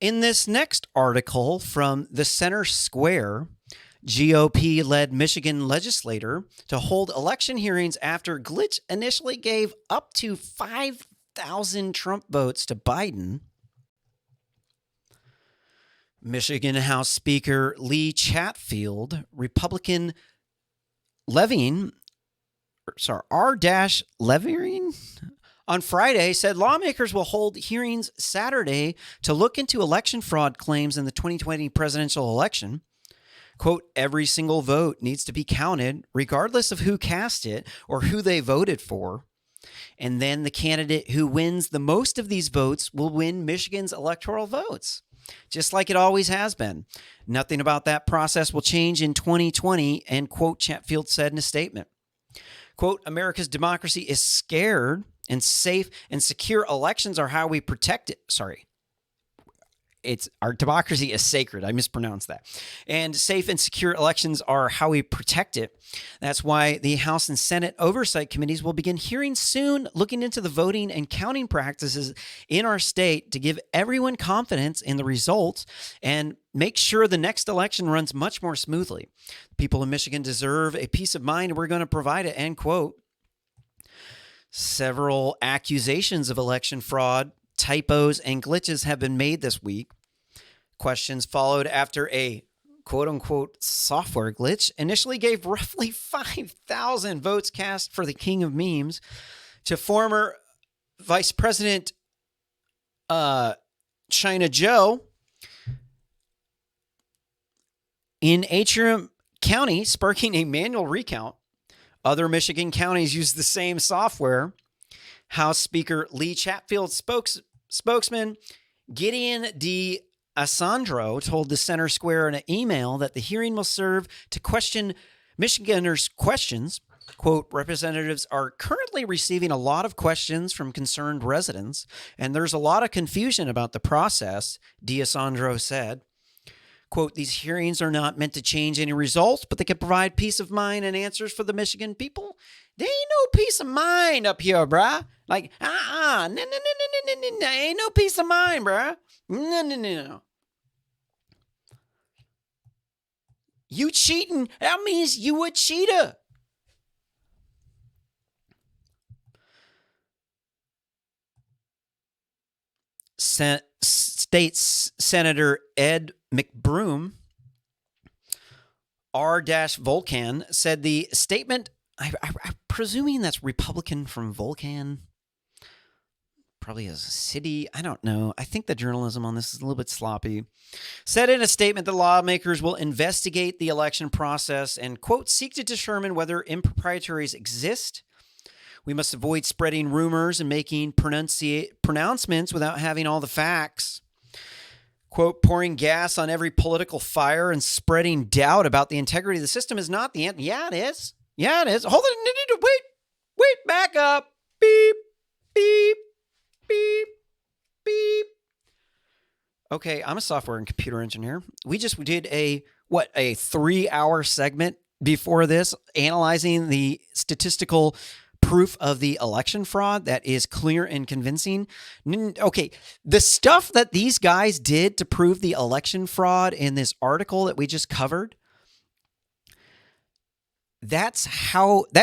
In this next article from the Center Square, GOP-led Michigan legislator to hold election hearings after glitch initially gave up to 5,000 Trump votes to Biden. Michigan House Speaker Lee Chatfield, Republican R-Levine, on Friday said lawmakers will hold hearings Saturday to look into election fraud claims in the 2020 presidential election. Quote, every single vote needs to be counted, regardless of who cast it or who they voted for. And then the candidate who wins the most of these votes will win Michigan's electoral votes, just like it always has been. Nothing about that process will change in 2020, and quote, Chatfield said in a statement. Quote, America's democracy is scared, and safe and secure elections are how we protect it. Our democracy is sacred. I mispronounced that. And safe and secure elections are how we protect it. That's why the House and Senate oversight committees will begin hearings soon, looking into the voting and counting practices in our state to give everyone confidence in the results and make sure the next election runs much more smoothly. People in Michigan deserve a peace of mind, and we're going to provide it, end quote. Several accusations of election fraud, typos, and glitches have been made this week. Questions followed after a quote-unquote software glitch initially gave roughly 5,000 votes cast for the king of memes to former Vice President China Joe in Atrium County, sparking a manual recount. Other Michigan counties use the same software. House Speaker Lee Chatfield spokesman Gideon D. Asandro told the Center Square in an email that the hearing will serve to question Michiganders' questions. Quote, representatives are currently receiving a lot of questions from concerned residents, and there's a lot of confusion about the process, D'Alessandro said. Quote, these hearings are not meant to change any results, but they can provide peace of mind and answers for the Michigan people. There ain't no peace of mind up here, bruh. Like, no, ain't no peace of mind, bruh. No. You cheating, that means you a cheater. State Senator Ed McBroom, R-Vulcan, said the statement, I'm presuming that's Republican from Vulcan, probably as a city, I don't know. I think the journalism on this is a little bit sloppy. Said in a statement that lawmakers will investigate the election process and, quote, seek to determine whether improprieties exist. We must avoid spreading rumors and making pronouncements without having all the facts. Quote, pouring gas on every political fire and spreading doubt about the integrity of the system is not the answer. Yeah, it is. Yeah, it is. Hold it. Wait, back up. Beep, beep, beep, beep. Okay, I'm a software and computer engineer. We did a 3-hour segment before this analyzing the statistical proof of the election fraud that is clear and convincing. Okay, the stuff that these guys did to prove the election fraud in this article that we just covered, that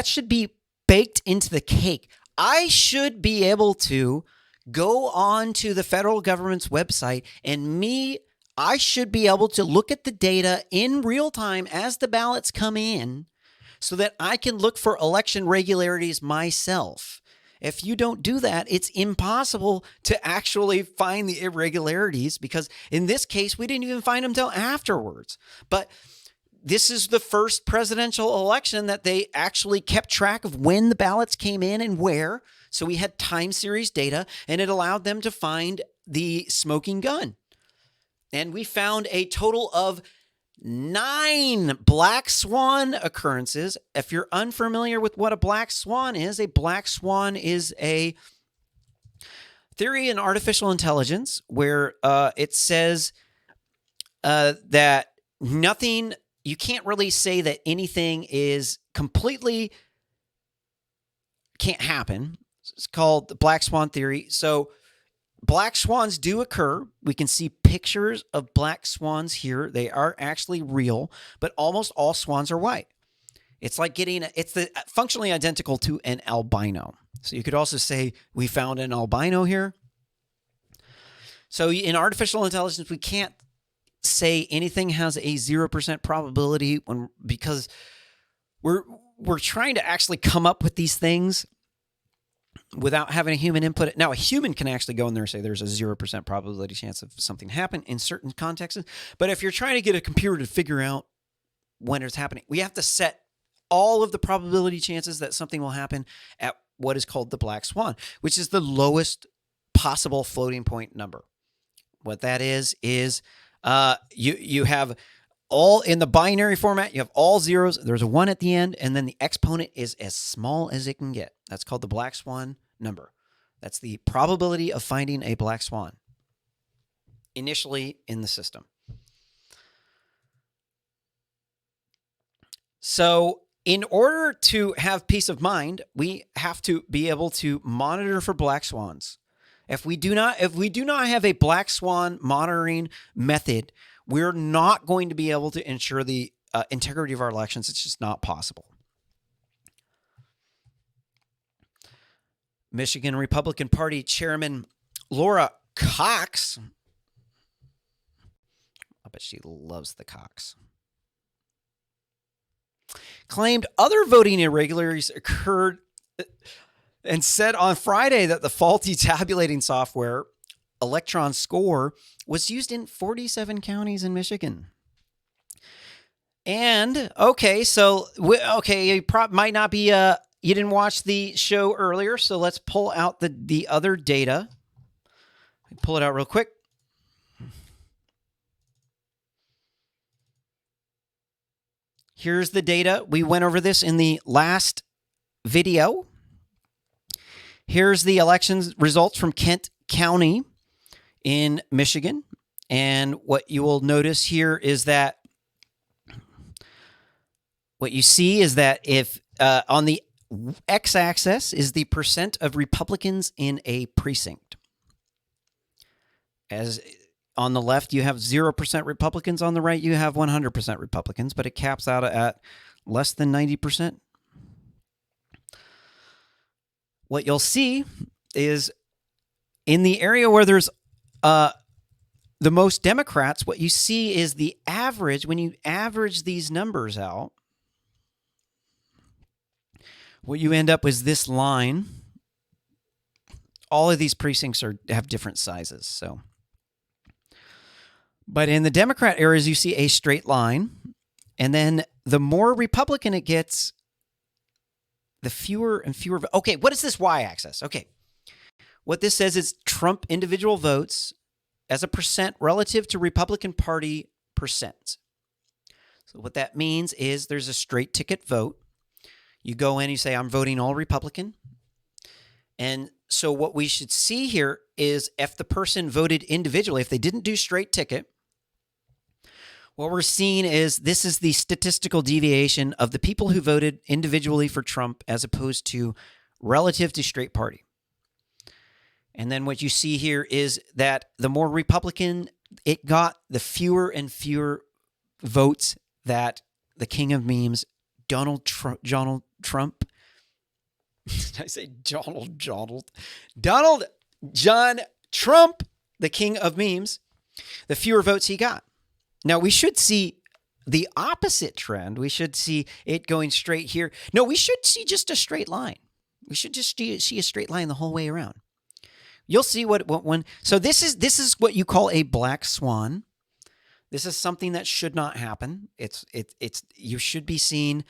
should be baked into the cake. I should be able to go on to the federal government's website and I should be able to look at the data in real time as the ballots come in so that I can look for election regularities myself. If you don't do that, it's impossible to actually find the irregularities because in this case, we didn't even find them until afterwards. But this is the first presidential election that they actually kept track of when the ballots came in and where. So we had time series data, and it allowed them to find the smoking gun. And we found a total of 9 black swan occurrences. If you're unfamiliar with what a black swan is a theory in artificial intelligence where it says that you can't really say that anything is completely can't happen. It's called the black swan theory. So black swans do occur. We can see pictures of black swans here. They are actually real, but almost all swans are white. It's like it's functionally identical to an albino. So you could also say we found an albino here. So in artificial intelligence, we can't say anything has a 0% probability because we're trying to actually come up with these things without having a human input. Now, a human can actually go in there and say there's a 0% probability chance of something happen in certain contexts. But if you're trying to get a computer to figure out when it's happening, we have to set all of the probability chances that something will happen at what is called the black swan, which is the lowest possible floating point number. What that is you have all in the binary format, you have all zeros, there's a 1 at the end, and then the exponent is as small as it can get. That's called the black swan number. That's the probability of finding a black swan initially in the system. So in order to have peace of mind, we have to be able to monitor for black swans. If we do not have a black swan monitoring method, we're not going to be able to ensure the integrity of our elections. It's just not possible. Michigan Republican Party Chairman Laura Cox, I bet she loves the Cox, claimed other voting irregularities occurred and said on Friday that the faulty tabulating software, Electron Score, was used in 47 counties in Michigan. And, okay, so, you might not be, you didn't watch the show earlier, so let's pull out the other data. Pull it out real quick. Here's the data. We went over this in the last video. Here's the elections results from Kent County in Michigan. And what you will notice here is that what you see is that if on the x-axis is the percent of Republicans in a precinct. As on the left, you have 0% Republicans. On the right, you have 100% Republicans, but it caps out at less than 90%. What you'll see is in the area where there's the most Democrats, what you see is the average. When you average these numbers out, what you end up is this line. All of these precincts have different sizes. So, but in the Democrat areas, you see a straight line. And then the more Republican it gets, the fewer and fewer. Okay, what is this y-axis? Okay. What this says is Trump individual votes as a percent relative to Republican Party percent. So what that means is there's a straight ticket vote. You go in, you say, I'm voting all Republican. And so what we should see here is if the person voted individually, if they didn't do straight ticket, what we're seeing is this is the statistical deviation of the people who voted individually for Trump as opposed to relative to straight party. And then what you see here is that the more Republican it got, the fewer and fewer votes that the king of memes, Donald Trump. Did I say Donald John Trump, the king of memes, the fewer votes he got. Now, we should see the opposite trend. We should see it going straight here. No, we should see just a straight line. We should just see a straight line the whole way around. You'll see what one. So this is what you call a black swan. This is something that should not happen. It's you should be seeing.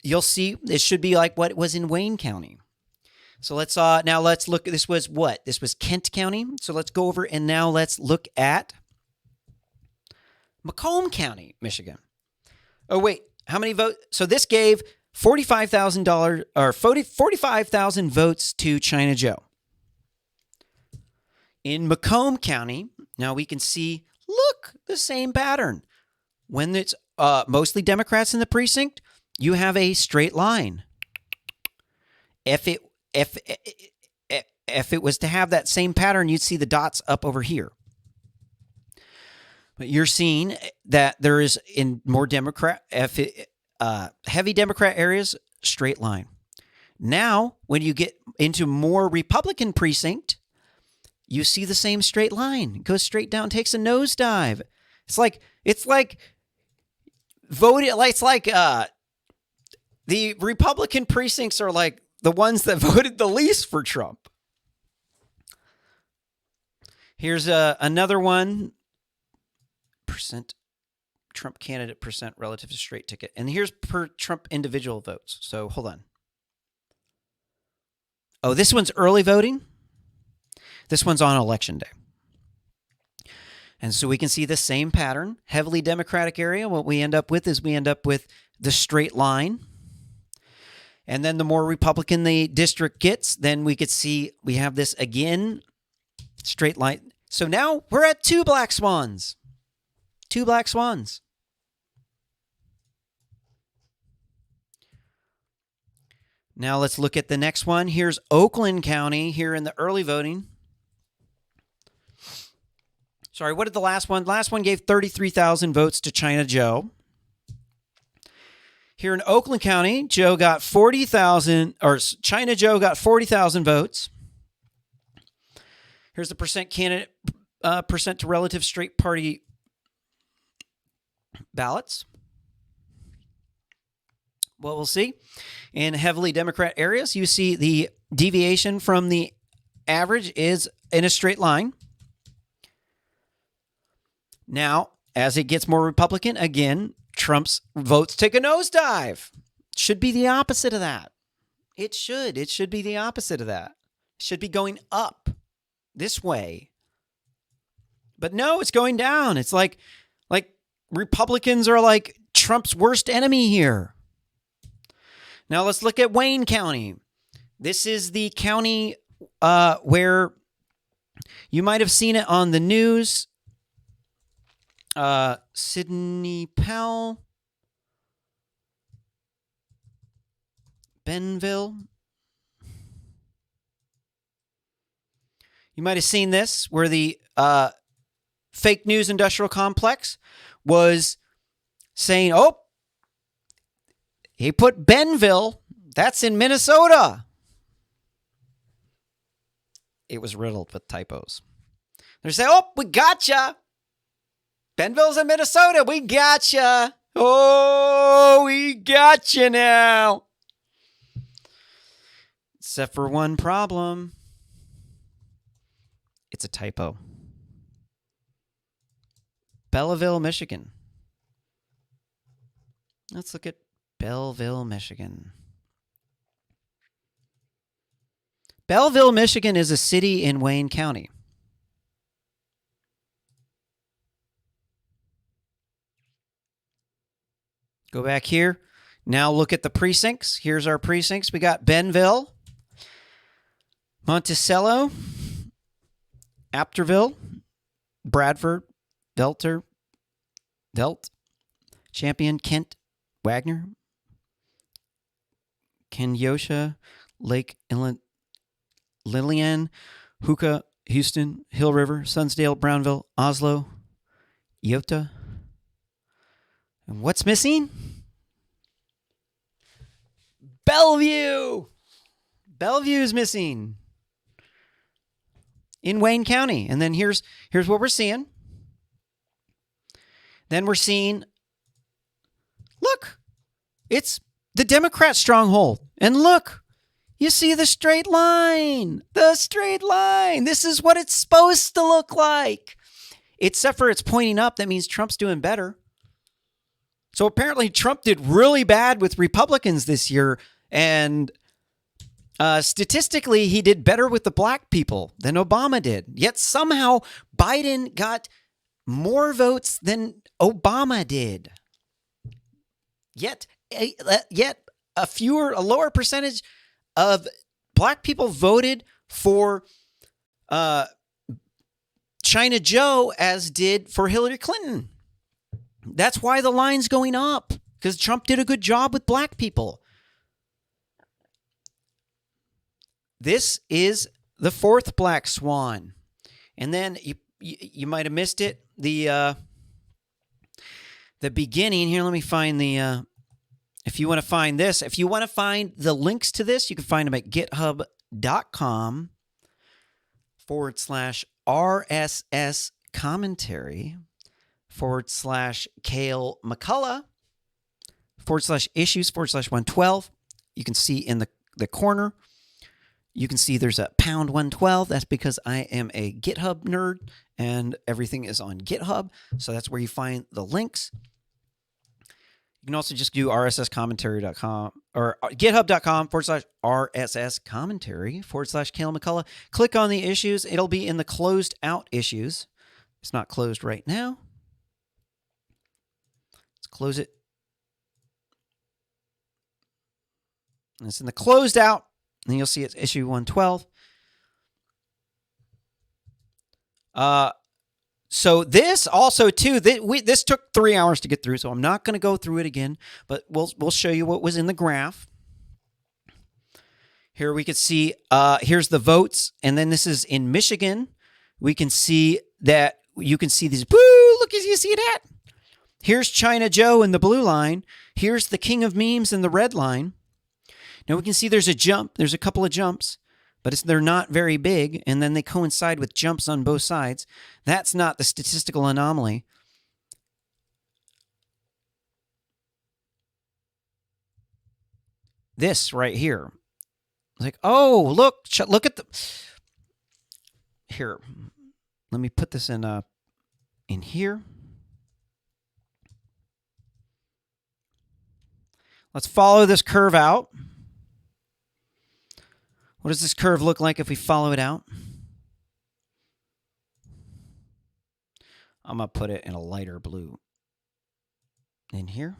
You'll see it should be like what was in Wayne County. So let's look. This was what? This was Kent County. So let's go over and now let's look at Macomb County, Michigan. Oh wait, how many votes? So this gave $45,000 or 45,000 votes to China Joe. In Macomb County, now we can see, look, the same pattern. When it's mostly Democrats in the precinct, you have a straight line. If if it was to have that same pattern, you'd see the dots up over here. But you're seeing that there is in more heavy Democrat areas, straight line. Now, when you get into more Republican precinct, you see the same straight line. It goes straight down, takes a nosedive. It's like voted. It's like the Republican precincts are like the ones that voted the least for Trump. Here's another one. Percent Trump candidate percent relative to straight ticket. And here's per Trump individual votes. So hold on. Oh, this one's early voting. This one's on election day. And so we can see the same pattern. Heavily Democratic area. What we end up with is the straight line. And then the more Republican the district gets, then we could see we have this again, straight line. So now we're at 2 black swans. 2 black swans. Now let's look at the next one. Here's Oakland County here in the early voting. Sorry, what did the last one? Last one gave 33,000 votes to China Joe. Here in Oakland County, Joe got 40,000, or China Joe got 40,000 votes. Here's the percent candidate, percent to relative straight party ballots. What we'll see in heavily Democrat areas, you see the deviation from the average is in a straight line. Now, as it gets more Republican, again, Trump's votes take a nosedive. Should be the opposite of that. It should. It should be the opposite of that. It should be going up this way. But no, it's going down. It's like Republicans are like Trump's worst enemy here. Now let's look at Wayne County. This is the county where you might have seen it on the news. Sidney Powell, Benville. You might have seen this where the fake news industrial complex was saying, oh, he put Benville. That's in Minnesota. It was riddled with typos. They're saying, oh, we gotcha. Benville's in Minnesota. We gotcha. Oh, we gotcha now. Except for one problem. It's a typo. Belleville, Michigan. Let's look at Belleville, Michigan. Belleville, Michigan is a city in Wayne County. Go back here. Now look at the precincts. Here's our precincts. We got Benville, Monticello, Apterville, Bradford, Delta, Champion, Kent, Wagner, Kenosha, Lake Inlet, Lillian, Hooka, Houston, Hill River, Sunsdale, Brownville, Oslo, Iota. And what's missing? Bellevue. Bellevue is missing in Wayne County. And then here's what we're seeing. Then we're seeing, look, it's the Democrat stronghold. And look, you see the straight line. The straight line. This is what it's supposed to look like. Except for it's pointing up. That means Trump's doing better. So apparently Trump did really bad with Republicans this year. And statistically, he did better with the black people than Obama did. Yet somehow Biden got more votes than Obama did. Yet a lower percentage of black people voted for China Joe as did for Hillary Clinton. That's why the line's going up, because Trump did a good job with black people. This is the fourth black swan. And then you might have missed it. The beginning here. Let me find the. If you want to find this, if you want to find the links to this, you can find them at github.com/RSS commentary /Cale McCullough /issues/112. You can see in the corner, you can see there's a pound 112. That's because I am a GitHub nerd and everything is on GitHub. So that's where you find the links. You can also just do rsscommentary.com or github.com/RSS commentary /Cale McCullough. Click on the issues. It'll be in the closed out issues. It's not closed right now. Let's close it. And it's in the closed out. And you'll see it's issue 112. So this also too, this took 3 hours to get through, so I'm not going to go through it again, but we'll show you what was in the graph. Here we can see, here's the votes, and then this is in Michigan. We can see that, you can see these, woo, look, you see that? Here's China Joe in the blue line. Here's the king of memes in the red line. Now we can see there's a jump, there's a couple of jumps, but they're not very big, and then they coincide with jumps on both sides. That's not the statistical anomaly. This right here. Like, oh, look at the... Here, let me put this in here. Let's follow this curve out. What does this curve look like if we follow it out? I'm going to put it in a lighter blue in here.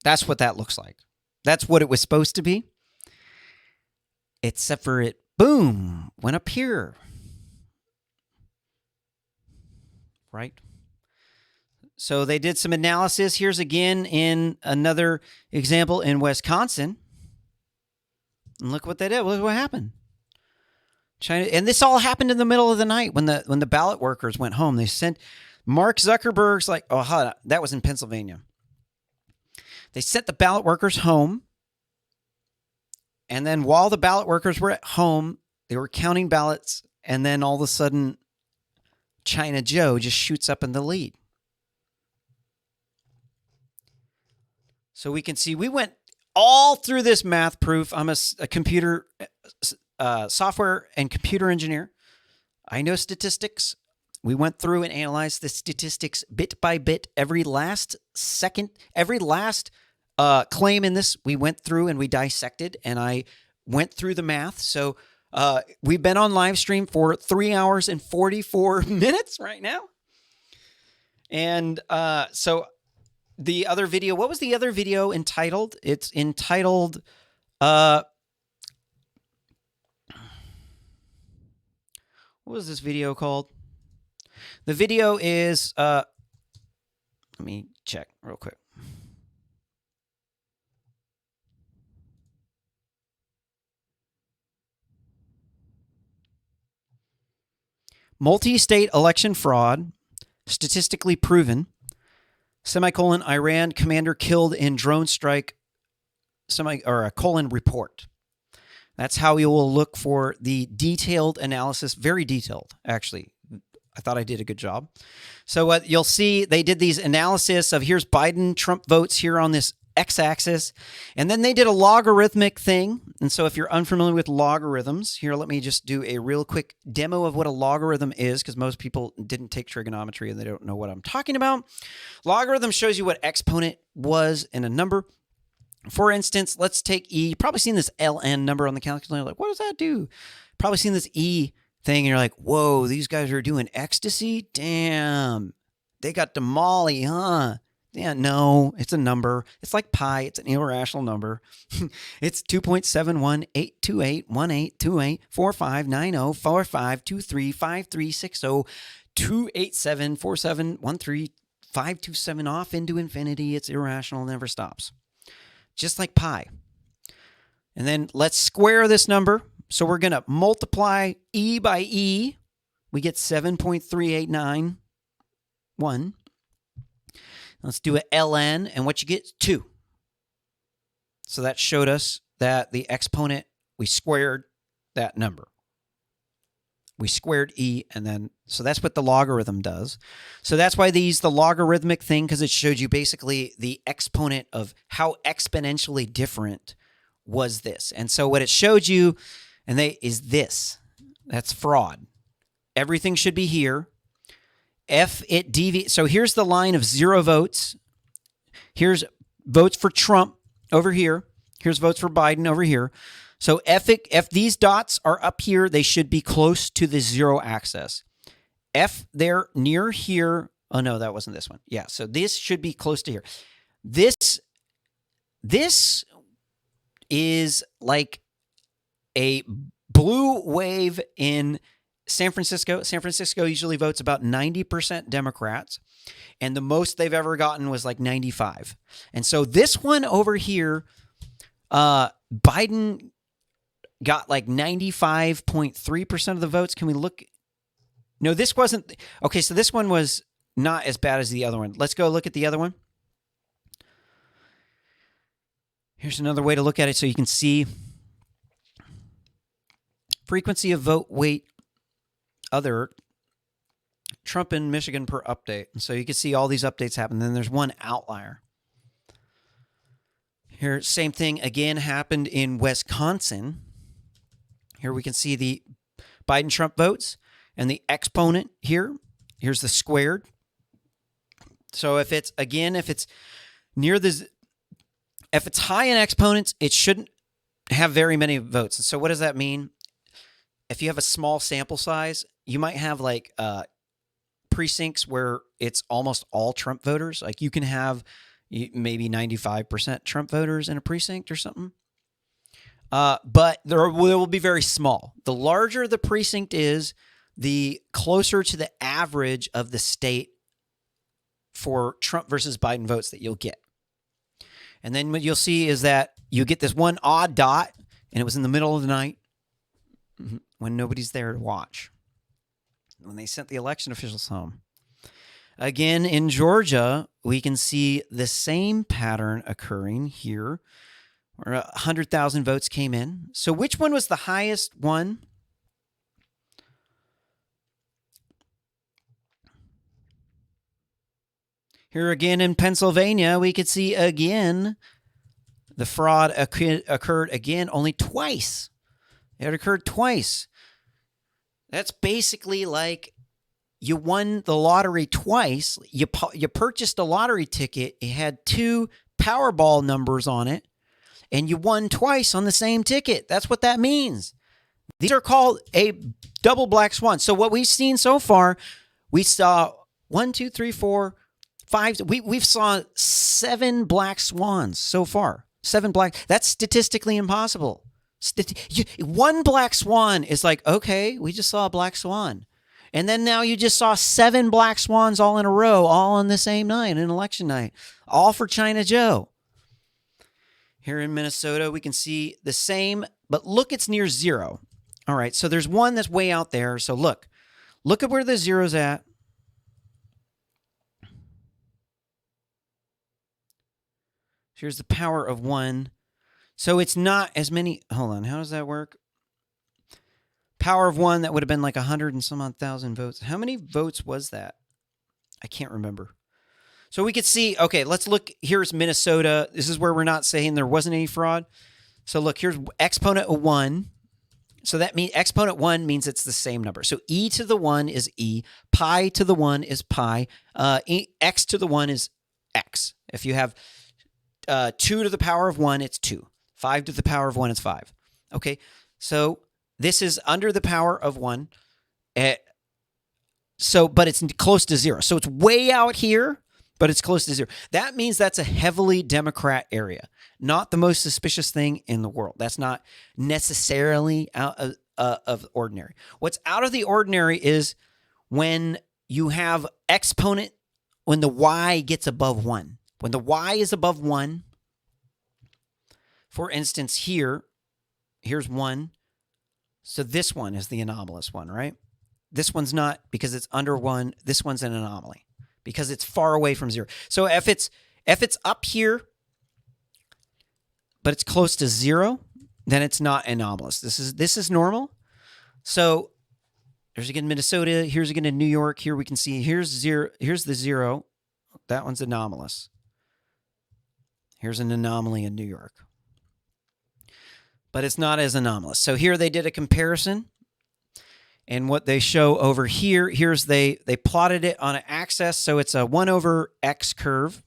That's what that looks like. That's what it was supposed to be. Except for it, boom, went up here. Right? So they did some analysis. Here's again in another example in Wisconsin. And look what they did. Look what happened. China, and this all happened in the middle of the night when the ballot workers went home. They sent Mark Zuckerberg's like, oh, that was in Pennsylvania. They sent the ballot workers home. And then while the ballot workers were at home, they were counting ballots. And then all of a sudden, China Joe just shoots up in the lead. So we can see we went all through this math proof. I'm a computer software and computer engineer. I know statistics. We went through and analyzed the statistics bit by bit. Every last second, every last claim in this, we went through and we dissected, and I went through the math. So we've been on live stream for 3 hours and 44 minutes right now. And so the other video, what was the other video entitled? It's entitled, what was this video called? The video is, let me check real quick. Multi-state election fraud, statistically proven, Iran commander killed in drone strike, report. That's how you will look for the detailed analysis, very detailed, actually. I thought I did a good job. So what you'll see, they did these analysis of here's Biden, Trump votes here on this x-axis, and then they did a logarithmic thing. And so if you're unfamiliar with logarithms, here, let me just do a real quick demo of what a logarithm is, because most people didn't take trigonometry and they don't know what I'm talking about. Logarithm shows you what exponent was in a number. For instance, let's take E. You've probably seen this ln number on the calculator. Like, what does that do? Probably seen this E thing, and you're like, whoa, these guys are doing ecstasy? Damn. They got the molly, huh? Yeah, no, it's a number. It's like pi. It's an irrational number. It's 2.7182881828459045235360 2874713 527 off into infinity. It's irrational, never stops. Just like pi. And then let's square this number. So we're going to multiply e by e. We get 7.3891. Let's do an ln, and what you get is 2. So that showed us that the exponent, we squared that number. We squared e, and then, so that's what the logarithm does. So that's why the logarithmic thing, because it showed you basically the exponent of how exponentially different was this. And so what it showed you, is this. That's fraud. Everything should be here. If it deviates, so here's the line of 0 votes. Here's votes for Trump over here. Here's votes for Biden over here. So if these dots are up here, they should be close to the 0 axis. If they're near here, oh no, that wasn't this one. Yeah, so this should be close to here. This is like a blue wave in San Francisco. San Francisco usually votes about 90% Democrats, and the most they've ever gotten was like 95. And so this one over here, Biden got like 95.3% of the votes. Can we look? No, this wasn't. Okay, so this one was not as bad as the other one. Let's go look at the other one. Here's another way to look at it so you can see frequency of vote weight other Trump in Michigan per update. And so you can see all these updates happen. Then there's one outlier. Here, same thing again happened in Wisconsin. Here we can see the Biden-Trump votes and the exponent here. Here's the squared. So if it's near the, if it's high in exponents, it shouldn't have very many votes. And so what does that mean? If you have a small sample size, you might have like precincts where it's almost all Trump voters. Like you can have maybe 95% Trump voters in a precinct or something. But they will be very small. The larger the precinct is, the closer to the average of the state for Trump versus Biden votes that you'll get. And then what you'll see is that you get this one odd dot, and it was in the middle of the night when nobody's there to watch, when they sent the election officials home. Again, in Georgia, we can see the same pattern occurring here, where 100,000 votes came in. So which one was the highest one? Here again in Pennsylvania, we could see again the fraud occurred again only twice. It occurred twice. That's basically like you won the lottery twice. You purchased a lottery ticket. It had 2 Powerball numbers on it, and you won twice on the same ticket. That's what that means. These are called a double black swan. So what we've seen so far, we saw 1, 2, 3, 4, 5. We've saw 7 black swans so far. 7 black. That's statistically impossible. One black swan is like, okay, we just saw a black swan. And then now you just saw 7 black swans all in a row, all on the same night, an election night, all for China Joe. Here in Minnesota, we can see the same, but look, it's near 0. All right, so there's one that's way out there. So look at where the 0's at. Here's the power of 1. So it's not as many. Hold on. How does that work? Power of 1, that would have been like 100 and some odd thousand votes. How many votes was that? I can't remember. So we could see, okay, let's look. Here's Minnesota. This is where we're not saying there wasn't any fraud. So look, here's exponent of 1. So that means exponent 1 means it's the same number. So e to the 1 is e. Pi to the 1 is pi. X to the 1 is x. If you have 2 to the power of 1, it's 2. 5 to the power of 1 is 5. Okay, so this is under the power of 1. But it's close to 0. So it's way out here, but it's close to 0. That means that's a heavily Democrat area. Not the most suspicious thing in the world. That's not necessarily out of ordinary. What's out of the ordinary is when you have exponent when the y gets above 1. When the y is above 1, for instance, here's 1. So this one is the anomalous one, right? This one's not because it's under 1. This one's an anomaly because it's far away from 0. So if it's up here, but it's close to 0, then it's not anomalous. This is normal. So there's again Minnesota. Here's again in New York. Here we can see here's 0. Here's the 0. That one's anomalous. Here's an anomaly in New York. But it's not as anomalous. So here they did a comparison. And what they show over here, here's they plotted it on an axis. So it's a 1 over x curve.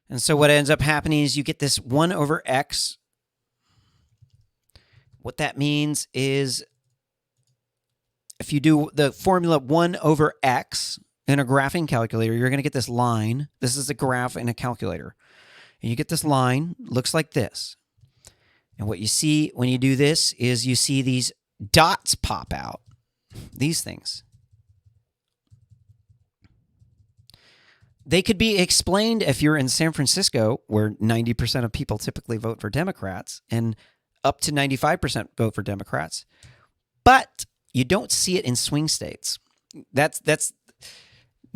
And so what ends up happening is you get this 1 over x. What that means is if you do the formula 1 over x in a graphing calculator, you're going to get this line. This is a graph in a calculator. And you get this line, looks like this. And what you see when you do this is you see these dots pop out, these things. They could be explained if you're in San Francisco, where 90% of people typically vote for Democrats, and up to 95% vote for Democrats. But you don't see it in swing states.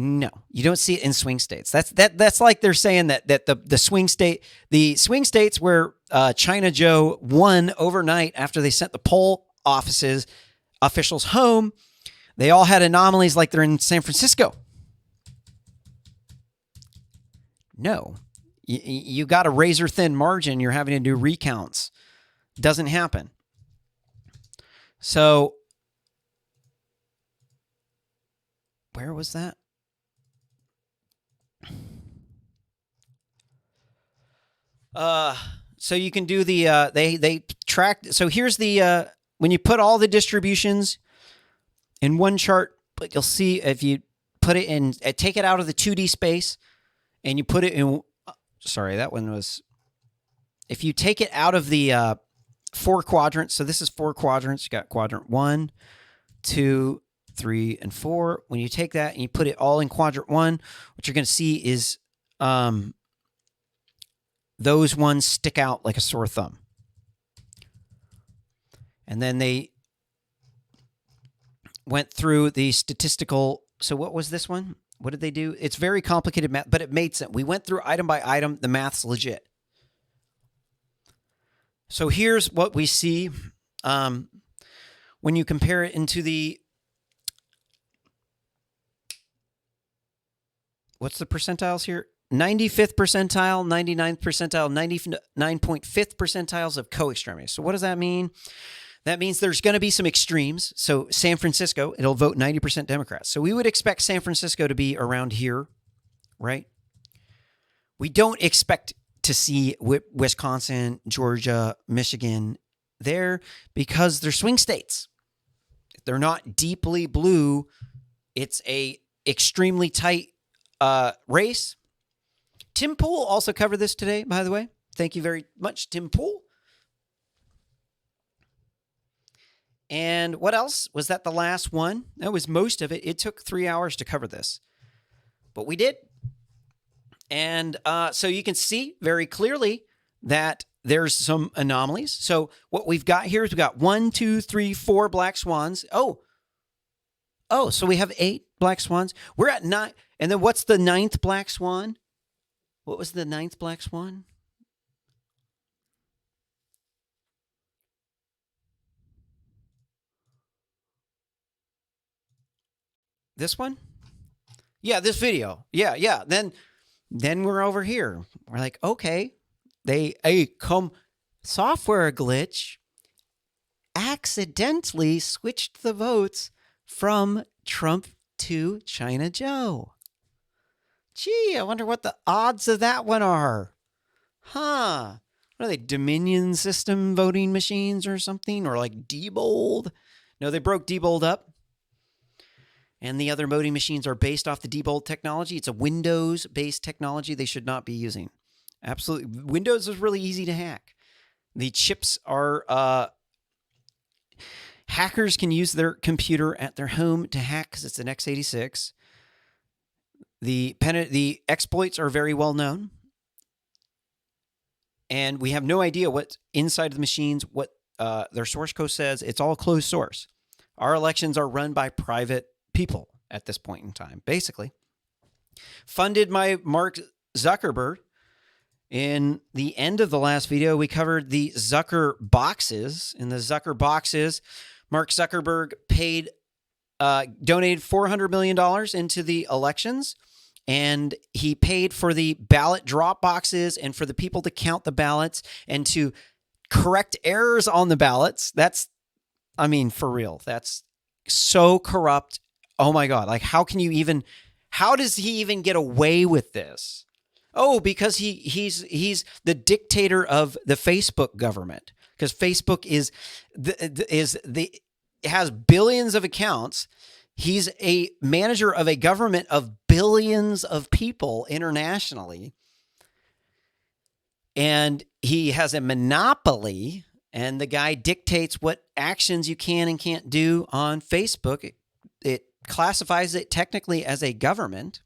No, you don't see it in swing states. That's like they're saying that the swing states where China Joe won overnight after they sent the poll officials home, they all had anomalies like they're in San Francisco. No, you got a razor thin margin. You're having to do recounts. Doesn't happen. So where was that? So you can do the, they track. So here's the, when you put all the distributions in one chart, but you'll see if you put it in, take it out of the 2D space and you put it in, sorry, that one was, if you take it out of the 4 quadrants, so this is 4 quadrants, you got quadrant 1, 2, 3, and 4. When you take that and you put it all in quadrant 1, what you're going to see is, those ones stick out like a sore thumb. And then they went through the statistical. So what was this one? What did they do? It's very complicated math, but it made sense. We went through item by item. The math's legit. So here's what we see when you compare it into the, what's the percentiles here? 95th percentile, 99th percentile, 99.5th percentiles of co-extremities. So what does that mean? That means there's going to be some extremes. So San Francisco, it'll vote 90% Democrats. So we would expect San Francisco to be around here, right? We don't expect to see Wisconsin, Georgia, Michigan there because they're swing states. They're not deeply blue. It's a extremely tight race. Tim Pool also covered this today, by the way. Thank you very much, Tim Pool. And what else? Was that the last one? That was most of it. It took 3 hours to cover this, but we did. And so you can see very clearly that there's some anomalies. So what we've got here is we've got 1, 2, 3, 4 black swans. Oh, so we have 8 black swans. We're at 9. And then what's the 9th black swan? What was the 9th black swan? This one? Yeah, this video. Yeah. Then we're over here. We're like, okay, software glitch accidentally switched the votes from Trump to China Joe. Gee, I wonder what the odds of that one are. Huh. What are they, Dominion system voting machines or something? Or like Diebold? No, they broke Diebold up. And the other voting machines are based off the Diebold technology. It's a Windows-based technology they should not be using. Absolutely. Windows is really easy to hack. The chips are... Hackers can use their computer at their home to hack because it's an x86. The exploits are very well known. And we have no idea what's inside the machines, what their source code says. It's all closed source. Our elections are run by private people at this point in time, basically. Funded by Mark Zuckerberg. In the end of the last video, we covered the Zucker boxes. In the Zucker boxes, Mark Zuckerberg donated $400 million into the elections. And he paid for the ballot drop boxes and for the people to count the ballots and to correct errors on the ballots. For real, that's so corrupt. Oh my God. Like, how does he even get away with this? Oh, because he's the dictator of the Facebook government, because Facebook has billions of accounts. He's a manager of a government of billions of people internationally. And he has a monopoly, and the guy dictates what actions you can and can't do on Facebook. It classifies it technically as a government.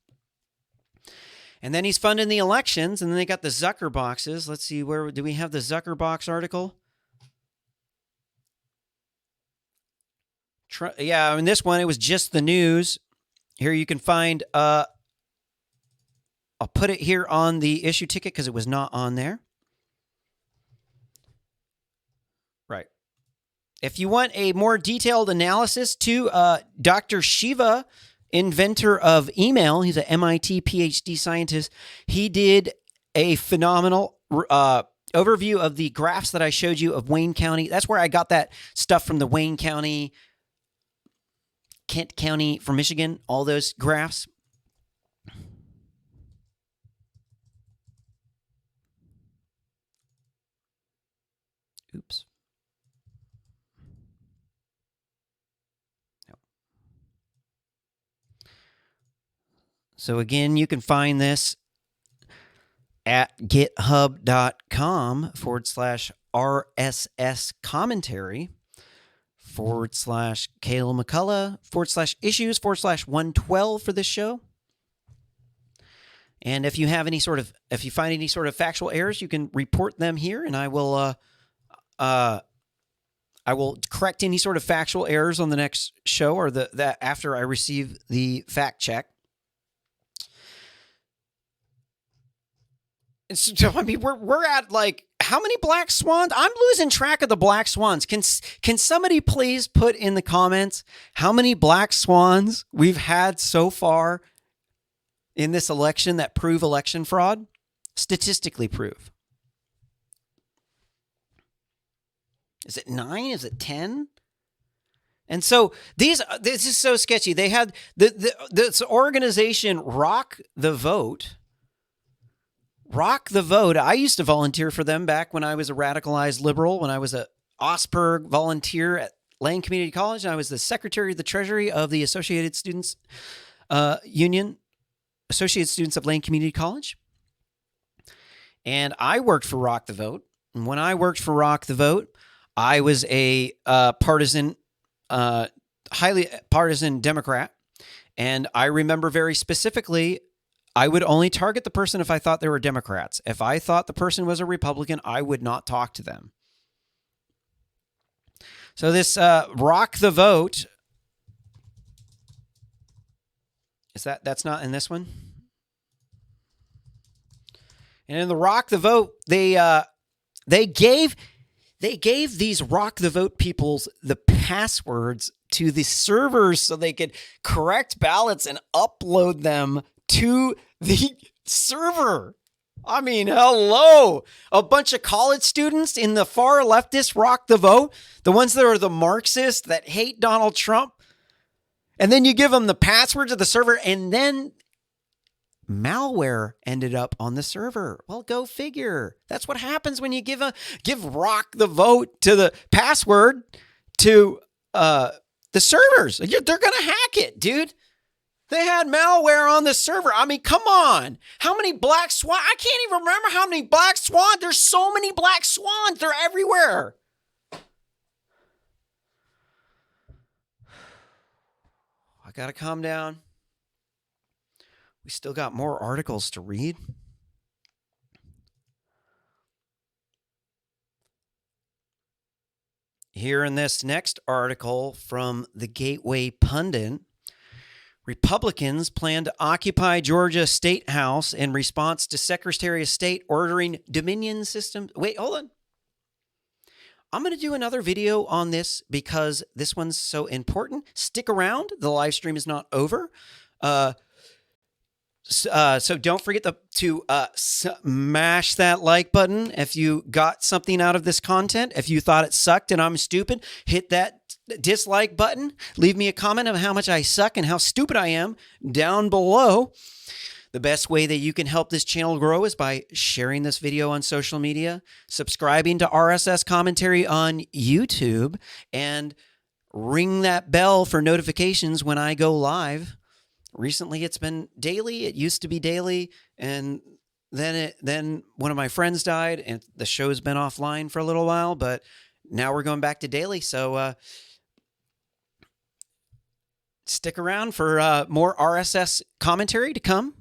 And then he's funding the elections, and then they got the Zucker boxes. Let's see, where do we have the Zucker box article? Yeah, in this one, it was just the news. Here you can find, I'll put it here on the issue ticket because it was not on there. Right. If you want a more detailed analysis to Dr. Shiva, inventor of email, he's an MIT PhD scientist. He did a phenomenal overview of the graphs that I showed you of Wayne County. That's where I got that stuff from, the Wayne County, Kent County from Michigan, all those graphs. Oops. No. So again, you can find this at github.com/RSS commentary /Caleb McCullough /issues/112 for this show. And if you find any sort of factual errors, you can report them here, and I will correct any sort of factual errors on the next show, or that after I receive the fact check. So, we're at, like, how many black swans? I'm losing track of the black swans. Can somebody please put in the comments how many black swans we've had so far in this election that prove election fraud? Statistically prove. Is it 9? Is it 10? And so this is so sketchy. They had this organization, Rock the Vote. Rock the Vote. I used to volunteer for them back when I was a radicalized liberal, when I was a Osberg volunteer at Lane Community College, and I was the secretary of the treasury of the Associated Students Union, Associated Students of Lane Community College. And I worked for Rock the Vote. And when I worked for Rock the Vote, I was a partisan, highly partisan Democrat. And I remember very specifically, I would only target the person if I thought they were Democrats. If I thought the person was a Republican, I would not talk to them. So this Rock the Vote, that's not in this one? And in the Rock the Vote, they gave these Rock the Vote peoples the passwords to the servers so they could correct ballots and upload them to the server. I mean, hello. A bunch of college students in the far leftist Rock the Vote, the ones that are the Marxists that hate Donald Trump. And then you give them the password to the server, and then malware ended up on the server. Well, go figure. That's what happens when you give Rock the Vote to the password to the servers. They're going to hack it, dude. They had malware on the server. I mean, come on. How many black swans? I can't even remember how many black swans. There's so many black swans. They're everywhere. got to calm down. We still got more articles to read. Here in this next article from the Gateway Pundit, Republicans plan to occupy Georgia State House in response to Secretary of State ordering Dominion systems. Wait, hold on. I'm going to do another video on this because this one's so important. Stick around. The live stream is not over. So don't forget to smash that like button if you got something out of this content. If you thought it sucked and I'm stupid, hit that dislike button. Leave me a comment of how much I suck and how stupid I am down below. The best way that you can help this channel grow is by sharing this video on social media, subscribing to RSS Commentary on YouTube, and ring that bell for notifications when I go live. Recently, it's been daily. It used to be daily, and then one of my friends died, and the show's been offline for a little while, but now we're going back to daily. So stick around for more RSS commentary to come.